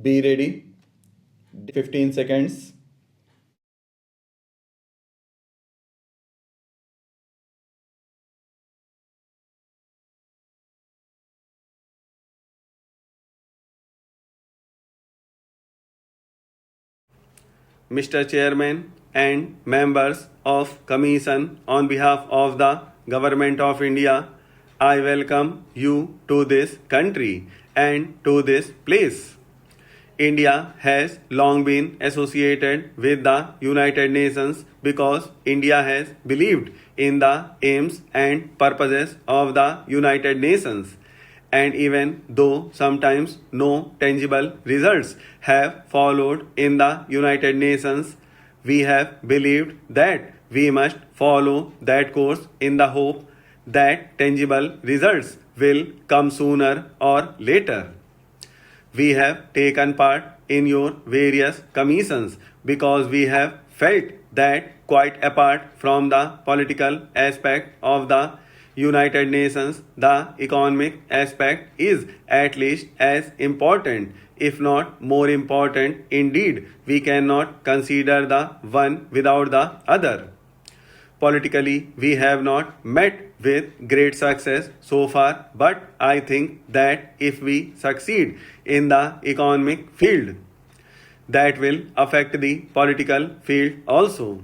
Be ready. 15 seconds. Mr. Chairman and members of Commission, on behalf of the Government of India, I welcome you to this country and to this place. India has long been associated with the United Nations because India has believed in the aims and purposes of the United Nations. And even though sometimes no tangible results have followed in the United Nations, we have believed that we must follow that course in the hope that tangible results will come sooner or later. We have taken part in your various commissions because we have felt that quite apart from the political aspect of the United Nations, the economic aspect is at least as important, if not more important. Indeed, we cannot consider the one without the other. Politically, we have not met with great success so far, but I think that if we succeed in the economic field, that will affect the political field also.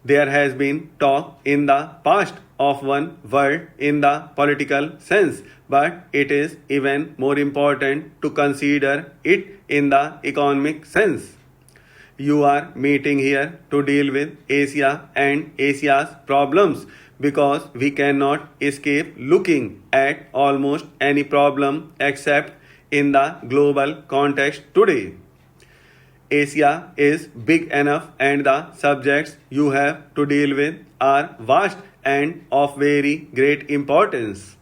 There has been talk in the past of one world in the political sense, but it is even more important to consider it in the economic sense. You are meeting here to deal with Asia and Asia's problems because we cannot escape looking at almost any problem except in the global context today. Asia is big enough and the subjects you have to deal with are vast and of very great importance.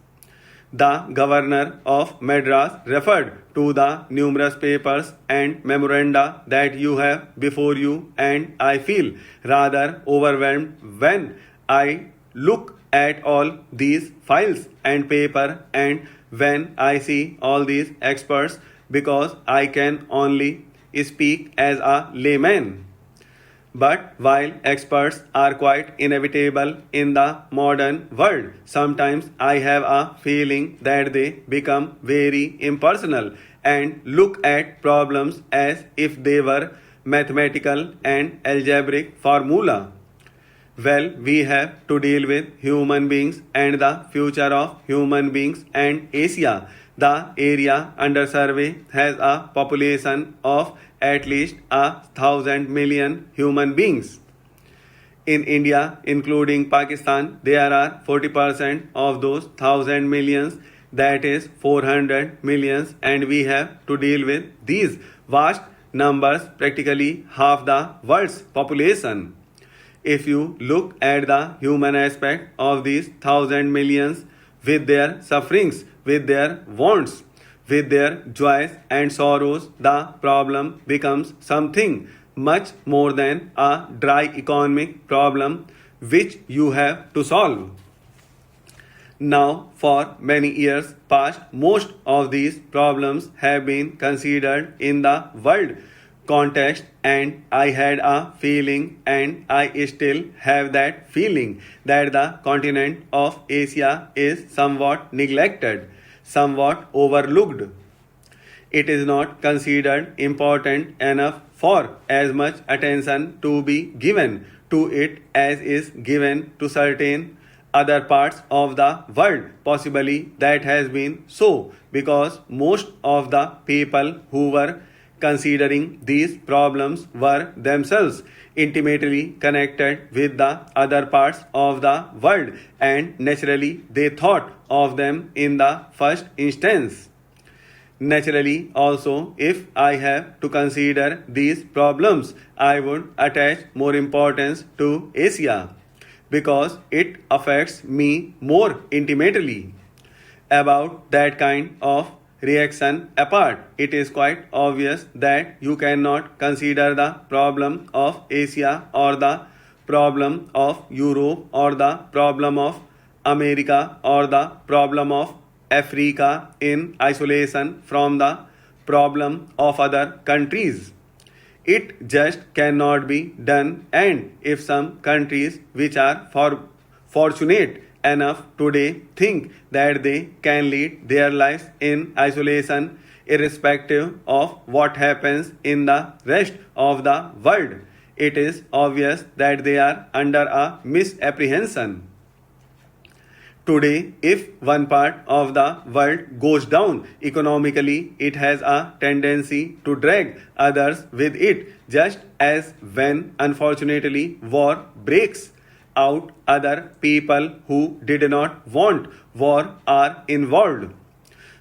The governor of Madras referred to the numerous papers and memoranda that you have before you, and I feel rather overwhelmed when I look at all these files and paper and when I see all these experts because I can only speak as a layman. But while experts are quite inevitable in the modern world, sometimes I have a feeling that they become very impersonal and look at problems as if they were mathematical and algebraic formula. Well, we have to deal with human beings and the future of human beings and Asia. The area under survey has a population of at least 1,000 million human beings. In India, including Pakistan, there are 40% of those 1,000 millions, that is 400 millions, and we have to deal with these vast numbers, practically half the world's population. If you look at the human aspect of these 1,000 millions, with their sufferings, with their wants, with their joys and sorrows, the problem becomes something much more than a dry economic problem which you have to solve. Now, for many years past, most of these problems have been considered in the world context, and I had a feeling, and I still have that feeling, that the continent of Asia is somewhat neglected, somewhat overlooked. It is not considered important enough for as much attention to be given to it as is given to certain other parts of the world. Possibly that has been so because most of the people who were considering these problems were themselves intimately connected with the other parts of the world, and naturally they thought of them in the first instance. Naturally, also, if I have to consider these problems, I would attach more importance to Asia because it affects me more intimately. About that kind of reaction apart, it is quite obvious that you cannot consider the problem of Asia or the problem of Europe or the problem of America or the problem of Africa in isolation from the problem of other countries. It just cannot be done, and if some countries which are fortunate enough today think that they can lead their lives in isolation, irrespective of what happens in the rest of the world, it is obvious that they are under a misapprehension. Today, if one part of the world goes down economically, it has a tendency to drag others with it, just as when unfortunately war breaks out, other people who did not want war are involved.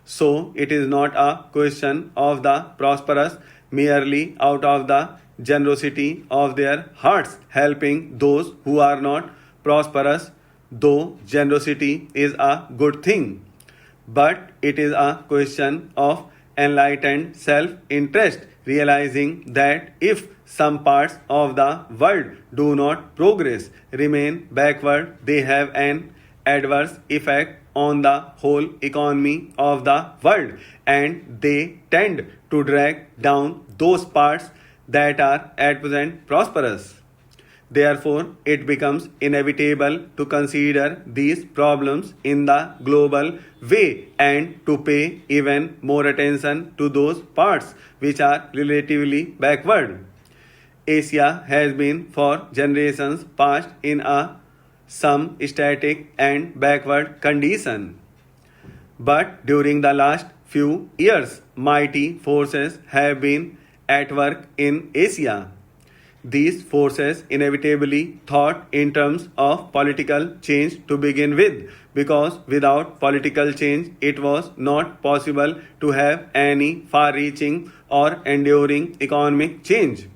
So, it is not a question of the prosperous merely out of the generosity of their hearts helping those who are not prosperous, though generosity is a good thing. But it is a question of enlightened self interest, realizing that if some parts of the world do not progress, remain backward, they have an adverse effect on the whole economy of the world, and they tend to drag down those parts that are at present prosperous. Therefore, it becomes inevitable to consider these problems in the global way and to pay even more attention to those parts which are relatively backward. Asia has been for generations past in a some static and backward condition. But during the last few years, mighty forces have been at work in Asia. These forces inevitably thought in terms of political change to begin with, because without political change, it was not possible to have any far reaching or enduring economic change.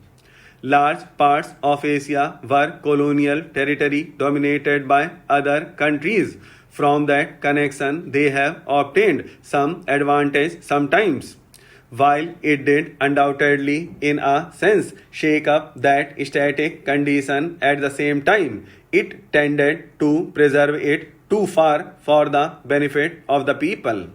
Large parts of Asia were colonial territory dominated by other countries. From that connection, they have obtained some advantage sometimes. While it did undoubtedly, in a sense, shake up that static condition at the same time, it tended to preserve it too far for the benefit of the people.